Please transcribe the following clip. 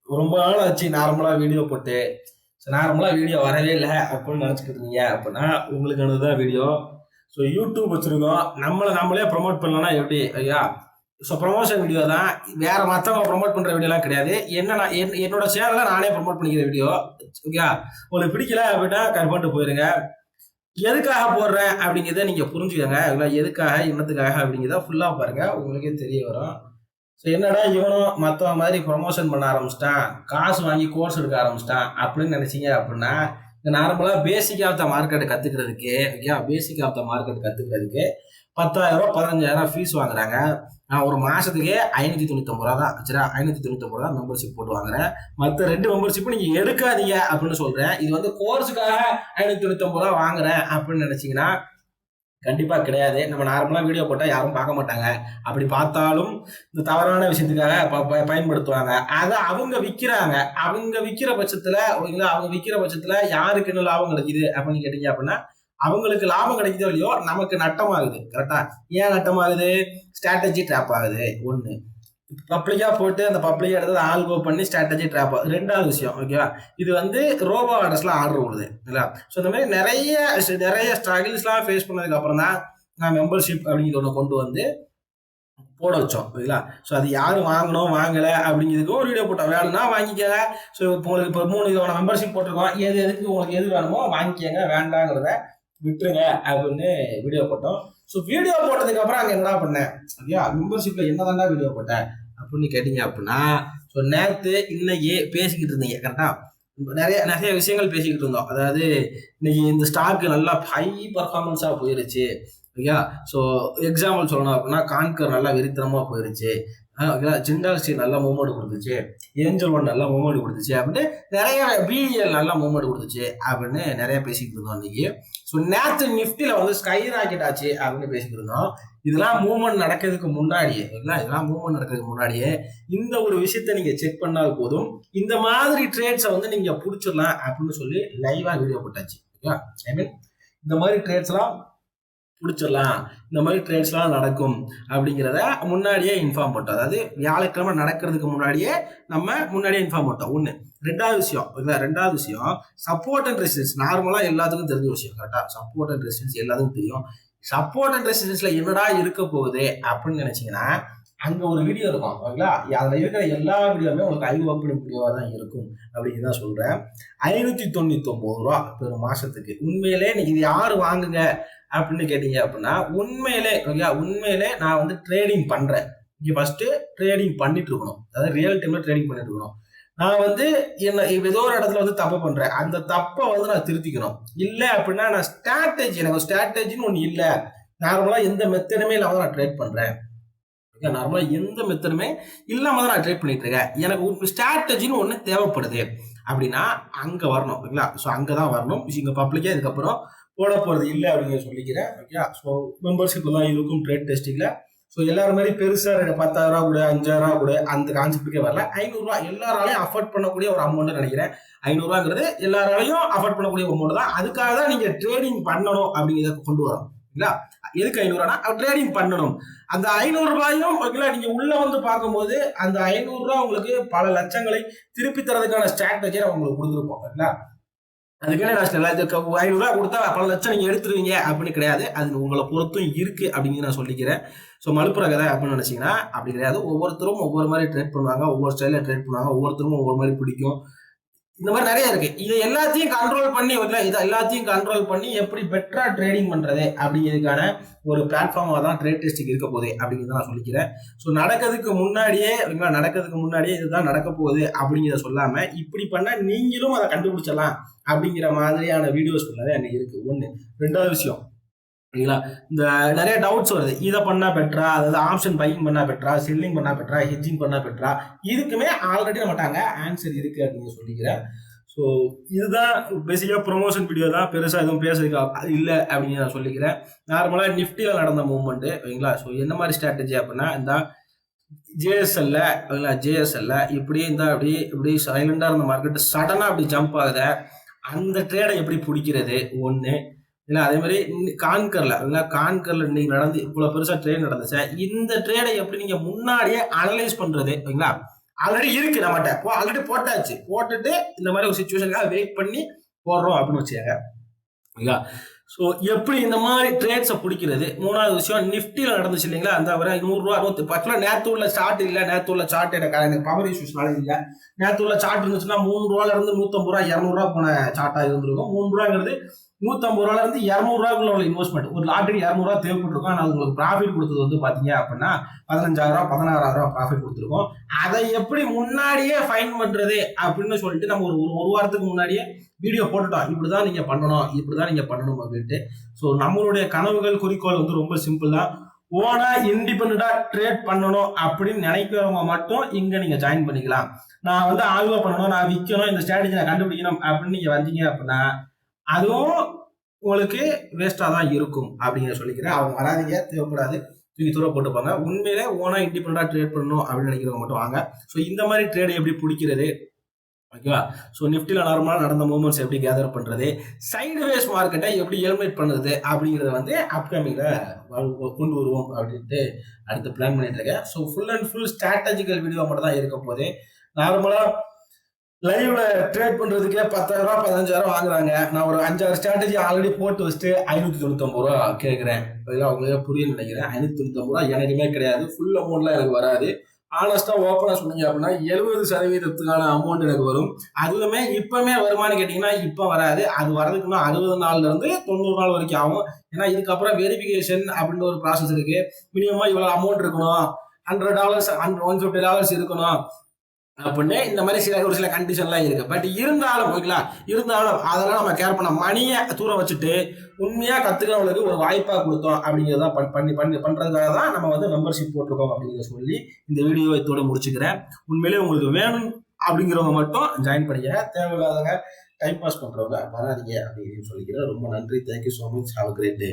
ரொம்ப நாள் ஆச்சு நார்மலா வீடியோ போட்டு. நார்மலா வீடியோ வரவே இல்ல அப்படின்னு நினைச்சுக்கிட்டு இருந்தீங்க அப்படின்னா, உங்களுக்கானதுதான் வீடியோ. ஸோ யூடியூப் வச்சிருக்கோம். நம்மளே ப்ரொமோட் பண்ணலன்னா எப்படி ஐயா? ஸோ ப்ரொமோஷன் வீடியோ தான். வேற மத்தவங்க ப்ரொமோட் பண்ற வீடியோலாம் கிடையாது. என்ன நான் என்னோட சேனல நானே ப்ரொமோட் பண்ணிக்கிற வீடியோ. ஓகேயா? உங்களுக்கு பிடிக்கல அப்படின்னா கட் பண்ணிட்டு போயிருங்க. எதுக்காக போடுறேன் அப்படிங்கிறத நீங்க புரிஞ்சுக்கங்க. எதுக்காக, என்னத்துக்காக அப்படிங்கிறத ஃபுல்லா பாருங்க. உங்களுக்கே தெரிய வரும். ஸோ என்னடா இவனும் மற்றவன் மாதிரி ப்ரொமோஷன் பண்ண ஆரம்பிச்சிட்டான், காசு வாங்கி கோர்ஸ் எடுக்க ஆரம்பிச்சிட்டான் அப்படின்னு நினைச்சீங்க அப்படின்னா, இந்த நார்மலாக பேசிக் ஆஃப் த மார்க்கெட் கற்றுக்கிறதுக்கு okay, basic of the market கற்றுக்கிறதுக்கு 10,000 15,000 ஃபீஸ் வாங்குறாங்க. நான் ஒரு மாதத்துக்கே 599 ரூபா தான் சரியா, 599 ரூபா மெம்பர்ஷிப் போட்டு வாங்குறேன். மற்ற 2 மெம்பர்ஷிப்பு நீங்கள் எடுக்காதீங்க அப்படின்னு சொல்கிறேன். இது வந்து கோர்ஸுக்காக 599 ரூபா வாங்குறேன் அப்படின்னு நினச்சிங்கன்னா கண்டிப்பா கிடையாது. நம்ம நார்மலா வீடியோ போட்டா யாரும் பார்க்க மாட்டாங்க. அப்படி பார்த்தாலும் இந்த தவறான விஷயத்துக்காக பயன்படுத்துவாங்க. அத அவங்க விக்கிறாங்க. அவங்க விக்கிற பட்சத்துல ஓகேங்களா, அவங்க விக்கிற பட்சத்துல யாருக்கு என்ன லாபம் கிடைக்குது அப்படின்னு கேட்டீங்க அப்படின்னா, அவங்களுக்கு லாபம் கிடைக்குதோ இல்லையோ நமக்கு நட்டமாகுது. கரெக்டா? ஏன் நட்டமாகுது? ஸ்ட்ராட்டஜி ட்ராப் ஆகுது 1. பப்ளிக்கா போட்டு அந்த பப்ளிக்கா எடுத்து ஆல்கோ பண்ணி ஸ்ட்ராட்டஜி ட்ராப் ஆகுது. 2வது விஷயம் ஓகேவா? இது வந்து ரோபோ ஆர்டர்ஸ்ல ஆர்டர் விடுது இல்லையா? ஸோ இந்த மாதிரி நிறைய ஸ்ட்ரகிள்ஸ்லாம் ஃபேஸ் பண்ணதுக்கு அப்புறம் தான் நான் மெம்பர்ஷிப் அப்படிங்கிறது ஒன்று கொண்டு வந்து போட வச்சோம் ஓகேங்களா? ஸோ அது யார் வாங்கணும் வாங்கலை அப்படிங்கிறதுக்கு ஒரு வீடியோ போட்டோம். வேணும்னா வாங்கிக்கங்க. ஸோ இப்போ உங்களுக்கு இப்போ 3 விதமான மெம்பர்ஷிப் போட்டிருக்கோம். எதுக்கு உங்களுக்கு எது வேணுமோ வாங்கிக்கங்க, வேண்டாங்கிறத விட்டுருங்க அப்படின்னு வீடியோ போட்டோம். ஸோ வீடியோ போட்டதுக்கு அப்புறம் அங்கே என்ன பண்ணேன் ஓகே, மெம்பர்ஷிப்ல என்னதான்டா வீடியோ போட்டேன் அப்படின்னு கேட்டீங்க அப்படின்னா, ஸோ நேற்று இன்னைக்கு பேசிக்கிட்டு இருந்தீங்க கரெக்டா? நிறைய நிறைய விஷயங்கள் பேசிக்கிட்டு இருந்தோம். அதாவது இன்னைக்கு இந்த ஸ்டாக் நல்லா ஹை பர்ஃபார்மன்ஸா போயிருச்சு ஓகேயா? ஸோ எக்ஸாம்பிள் சொல்லணும் அப்படின்னா, கான்கர் நல்லா வெறித்தனமா போயிருச்சு. ஓகேவா? ஜிண்டால் ஸ்டீல் நல்லா மூவ்மெண்ட் கொடுத்துச்சு, ஏஞ்சல் ஒன் நல்லா மூவ்மெண்ட் கொடுத்துச்சு அப்படின்னு நிறைய, பிஇஎல் நல்லா மூவ்மெண்ட் கொடுத்துச்சு அப்படின்னு நிறைய பேசிக்கிட்டு இருந்தோம் இன்னைக்கு. ஸோ நேற்று நிஃப்டில வந்து ஸ்கை ராக்கெட் ஆச்சு அப்படின்னு பேசிக்கிட்டு இருந்தோம். இதெல்லாம் மூவ்மெண்ட் நடக்கிறதுக்கு முன்னாடியே இதெல்லாம் மூவ்மெண்ட் நடக்கிறதுக்கு முன்னாடியே இந்த ஒரு விஷயத்த நீங்க செக் பண்ணால் போதும், இந்த மாதிரி ட்ரேட்ஸை வந்து நீங்க பிடிச்சிடலாம் அப்படின்னு சொல்லி லைவா வீடியோ போட்டாச்சு. ஓகேவா? ஐ மீன் இந்த மாதிரி ட்ரேட்ஸ்லாம் பிடிச்சிடலாம், இந்த மாதிரி ட்ரேட்ஸ்லாம் நடக்கும் அப்படிங்கிறத முன்னாடியே இன்ஃபார்ம் பண்ணிட்டோம். அதாவது வியாழக்கிழமை நடக்கிறதுக்கு முன்னாடியே இன்ஃபார்ம் பண்ணிட்டோம். 1. 2வது விஷயம் சப்போர்ட் அண்ட் ரெசிஸ்டன்ஸ் நார்மலாக எல்லாத்துக்கும் தெரிஞ்ச விஷயம் கரெக்டா? சப்போர்ட் அண்ட் ரெசிஸ்டன்ஸ் எல்லாத்துக்கும் தெரியும். சப்போர்ட் அண்ட் ரெசிஸ்டன்ஸ்ல என்னடா இருக்க போகுது அப்படின்னு நினைச்சீங்கன்னா, அங்க ஒரு வீடியோ இருக்கும் ஓகேங்களா? அதுல இருக்கிற எல்லா வீடியோவுமே உங்களுக்கு ஐ ஓப்பனிங் வீடியோவா தான் இருக்கும் அப்படின்னு தான் சொல்றேன். 599 ரூபா பெரும் மாசத்துக்கு. உண்மையிலே நீங்க இது யாரு வாங்குங்க அப்படின்னு கேட்டீங்க அப்படின்னா, உண்மையிலே நான் வந்து ட்ரேடிங் பண்றேன். இங்க ஃபர்ஸ்ட் ட்ரேடிங் பண்ணிட்டு இருக்கணும். அதாவது ரியல் டைம்ல ட்ரேடிங் பண்ணிட்டு இருக்கணும். நான் வந்து ஏதோ ஒரு இடத்துல வந்து தப்பு பண்றேன். அந்த தப்பை வந்து நான் திருத்திக்கணும். இல்ல அப்படின்னா நான் எனக்கு ஸ்ட்ராட்டஜின்னு ஒண்ணு இல்ல. நார்மலா எந்த மெத்தடுமே இல்லாம நான் ட்ரேட் பண்றேன். நார்மலா எந்த மெத்தடுமே இல்லாம தான் நான் ட்ரேட் பண்ணிட்டு இருக்கேன். எனக்கு ஸ்ட்ராட்டஜின்னு ஒண்ணு தேவைப்படுது அப்படின்னா அங்க வரணும் ஓகேங்களா? ஸோ அங்கதான் வரணும். இங்க பப்ளிக்கா இதுக்கப்புறம் போட போறது இல்லை அப்படின்னு சொல்லிக்கிறேன். ஓகே, ஸோ மெம்பர்ஷிப் தான் இருக்கும் ட்ரேட் டெஸ்டிங்ல. ஸோ எல்லாரும் மாதிரி பெருசா 10,000 கூட 5,000 கூட அந்த கான்செப்டுக்கே வரல. 500 ரூபாய் எல்லாராலையும் அஃபோர்ட் பண்ணக்கூடிய ஒரு அமௌண்ட் நினைக்கிறேன். 500 ரூபாங்கிறது எல்லாராலையும் அஃபோர்ட் பண்ணக்கூடிய அமௌண்ட் தான். அதுக்காக தான் நீங்க ட்ரேடிங் பண்ணணும் அப்படிங்கிறத கொண்டு வரோம். எதுக்கு 500 ரூபானா ட்ரேடிங் பண்ணணும். அந்த 500 ரூபாயும் ஓகேங்களா, நீங்க உள்ள வந்து பார்க்கும்போது அந்த 500 ரூபாய் உங்களுக்கு பல லட்சங்களை திருப்பி தரதுக்கான ஸ்ட்ராட்டஜியை நம்ம உங்களுக்கு கொடுத்துருப்போம் ஓகேங்களா? அதுக்கான நான் 500 ரூபாய் கொடுத்தா பல லட்சம் நீங்க எடுத்துருவீங்க அப்படின்னு கிடையாது. அது உங்களை பொறுத்தும் இருக்கு அப்படிங்கிறது நான் சொல்லிக்கிறேன். ஸோ மலுப்புற கதை அப்படின்னு நினைச்சீங்கன்னா அப்படி கிடையாது. ஒவ்வொருத்தரும் ஒவ்வொரு மாதிரி ட்ரேட் பண்ணுவாங்க, ஒவ்வொரு ஸ்டைல ட்ரேட் பண்ணுவாங்க, ஒவ்வொருத்தருக்கும் ஒவ்வொரு மாதிரி பிடிக்கும். இந்த மாதிரி நிறைய இருக்கு. இதை எல்லாத்தையும் கண்ட்ரோல் பண்ணி எப்படி பெட்டரா ட்ரேடிங் பண்றது அப்படிங்கிறதுக்கான ஒரு பிளாட்ஃபார்மா தான் ட்ரேட் டெஸ்டிங் இருக்க போகுது அப்படிங்கிறத நான் சொல்லிக்கிறேன். ஸோ நடக்கிறதுக்கு முன்னாடியே இதுதான் நடக்க போகுது அப்படிங்கிறத சொல்லாம இப்படி பண்ணா நீங்களும் அதை கண்டுபிடிச்சலாம் அப்படிங்கிற மாதிரியான வீடியோஸ் அங்க இருக்கு. 1. 2வது விஷயம் சரிங்களா, இந்த நிறைய டவுட்ஸ் வருது. இதை பண்ணா பெட்டரா, அதாவது ஆப்ஷன் பையிங் பண்ணா பெட்டரா, செல்லிங் பண்ணா பெட்டரா, ஹெட்ஜிங் பண்ணா பெட்டரா, இதுக்குமே ஆல்ரெடி நம்மட்டாங்க ஆன்சர் இருக்கு அப்படின்னு சொல்லிக்கிறேன். ஸோ இதுதான் பேசிக்காக ப்ரொமோஷன் வீடியோ தான், பெருசாக எதுவும் பேசுறதுக்கு இல்லை அப்படின்னு நான் சொல்லிக்கிறேன். நார்மலாக நிஃப்டியில் நடந்த மூவ்மெண்ட்டு ஓகேங்களா. ஸோ என்ன மாதிரி ஸ்ட்ராட்டஜி அப்படின்னா, இந்த ஜேஎஸ்எல்ல இப்படி இப்படி சைலண்டாக இருந்த மார்க்கெட் சடனாக அப்படி ஜம்ப் ஆகுத அந்த ட்ரேடை எப்படி பிடிக்கிறது 1. இல்லை அதே மாதிரி கான்கர்ல இன்னைக்கு நடந்து இவ்வளவு பெருசா ட்ரேட் நடந்துச்சு. இந்த ட்ரேடை எப்படி நீங்க முன்னாடியே அனலைஸ் பண்றது ஓகேங்களா, ஆல்ரெடி இருக்கு நம்மகிட்ட, ஆல்ரெடி போட்டாச்சு. போட்டுட்டு இந்த மாதிரி ஒரு சுச்சுவேஷனுக்காக வெயிட் பண்ணி போடுறோம் அப்படின்னு வச்சுக்கோங்க. ஓகேங்களா? ஸோ எப்படி இந்த மாதிரி ட்ரேட்ஸை பிடிக்கிறது. மூணாவது விஷயம் நிஃப்டியில் நடந்துச்சு இல்லைங்களா, அந்த வர 100 ரூபா 110 நேற்று உள்ள சார்ட் இல்லை. நேற்று உள்ள சார்ட் எனக்கு பவர் இஷ்யூஸ்னால இல்லை. நேற்று உள்ள சார்ட் இருந்துச்சுன்னா 3 ரூபால இருந்து 150 ரூபா 200 ரூபா போன சார்ட்டா இருந்திருக்கும். 3 ரூபாங்கிறது 150 ரூபால இருந்து 200 ரூபாய்க்குள்ள உள்ள இன்வெஸ்ட்மெண்ட். ஒரு லாட்டுக்கு 200 ரூபா தேவைப்பட்டிருக்கும். ஆனால் உங்களுக்கு ப்ராஃபிட் கொடுத்தது வந்து பாத்தீங்க அப்படின்னா 15,000 16,000 ரூபா ப்ராஃபிட் கொடுத்துருக்கோம். அதை எப்படி முன்னாடியே ஃபைன் பண்றது அப்படின்னு சொல்லிட்டு நம்ம ஒரு வாரத்துக்கு முன்னாடியே வீடியோ போட்டுட்டோம். இப்படிதான் நீங்க பண்ணணும், இப்படிதான் நீங்க பண்ணணும் அப்படின்ட்டு. ஸோ நம்மளுடைய கனவுகள் குறிக்கோள் வந்து ரொம்ப சிம்பிள் தான். ஓனா இண்டிபெண்டா ட்ரேட் பண்ணணும் அப்படின்னு நினைக்கிறவங்க மட்டும் இங்க நீங்க ஜாயின் பண்ணிக்கலாம். நான் வந்து ஆய்வா பண்ணணும், நான் விற்கணும், இந்த ஸ்ட்ராட்டஜி நான் கண்டுபிடிக்கணும் அப்படின்னு நீங்க வந்தீங்க அப்படின்னா அதுவும் உங்களுக்கு வேஸ்டா தான் இருக்கும் அப்படிங்கிற சொல்லிக்கிறேன். அவங்க வராதிங்க, தேவைப்படாது, தூக்கி தூர போட்டுப்பாங்க. உண்மையிலே ஓனா இண்டிபெண்டா ட்ரேட் பண்ணணும் அப்படின்னு நினைக்கிறவங்க மட்டும் வாங்க. ஸோ இந்த மாதிரி ட்ரேட் எப்படி பிடிக்கிறது, ஓகேவா? ஸோ நிஃப்டியில் நார்மலாக நடந்த மூவ்மெண்ட்ஸ் எப்படி கேதர் பண்ணுறது, சைடுவேஸ் மார்க்கெட்டை எப்படி எலிமினேட் பண்ணுறது அப்படிங்கிறத வந்து அப்கமிங்கில் கொண்டு வருவோம் அப்படின்ட்டு அடுத்து பிளான் பண்ணிட்டு இருக்கேன். So full and full strategical video மட்டும் தான் இருக்க போது. நார்மலாக லைவ்ல ட்ரேட் பண்றதுக்கே 10,000 15,000 வாங்குறாங்க. நான் ஒரு 5-6 ஸ்ட்ராட்டஜி ஆல்ரெடி போட்டு வச்சுட்டு 599 ரூபா கேட்குறேன். அவங்களே புரியும் நினைக்கிறேன். 599 ரூபா எனக்குமே கிடையாது. ஃபுல் அமௌண்ட்லாம் எனக்கு வராது. ஆனஸ்டா ஓப்பனா சொன்னீங்க அப்படின்னா 70% அமௌண்ட் எனக்கு வரும். அதுவுமே இப்பவுமே வருமானு கேட்டீங்கன்னா இப்ப வராது. அது வரதுக்குன்னா 60 நாள்ல இருந்து 90 நாள் வரைக்கும் ஆகும். ஏன்னா இதுக்கப்புறம் வெரிஃபிகேஷன் அப்படின்ற ஒரு ப்ராசஸ் இருக்கு. மினிமமா இவ்வளவு அமௌண்ட் இருக்கணும், $100 $150 இருக்கணும் அப்படின்னு இந்த மாதிரி ஒரு சில கண்டிஷன்லாம் இருக்கு. பட் இருந்தாலும் ஓகேங்களா, இருந்தாலும் அதெல்லாம் நம்ம கேர் பண்ண மணியை தூரம் வச்சுட்டு உண்மையா கத்துக்கிறவங்களுக்கு ஒரு வாய்ப்பா கொடுத்தோம் அப்படிங்கிறத பண்றதுக்காக தான் நம்ம வந்து மெம்பர்ஷிப் போட்டிருக்கோம் அப்படிங்கிறத சொல்லி இந்த வீடியோ இதோட முடிச்சுக்கிறேன். உண்மையிலே உங்களுக்கு வேணும் அப்படிங்கிறவங்க மட்டும் ஜாயின் பண்ணிக்க, தேவையில்லாதவங்க டைம் பாஸ் பண்றவங்க வராதிங்க அப்படின்னு சொல்லிக்கிறேன். ரொம்ப நன்றி. Thank you so much. Have a great day.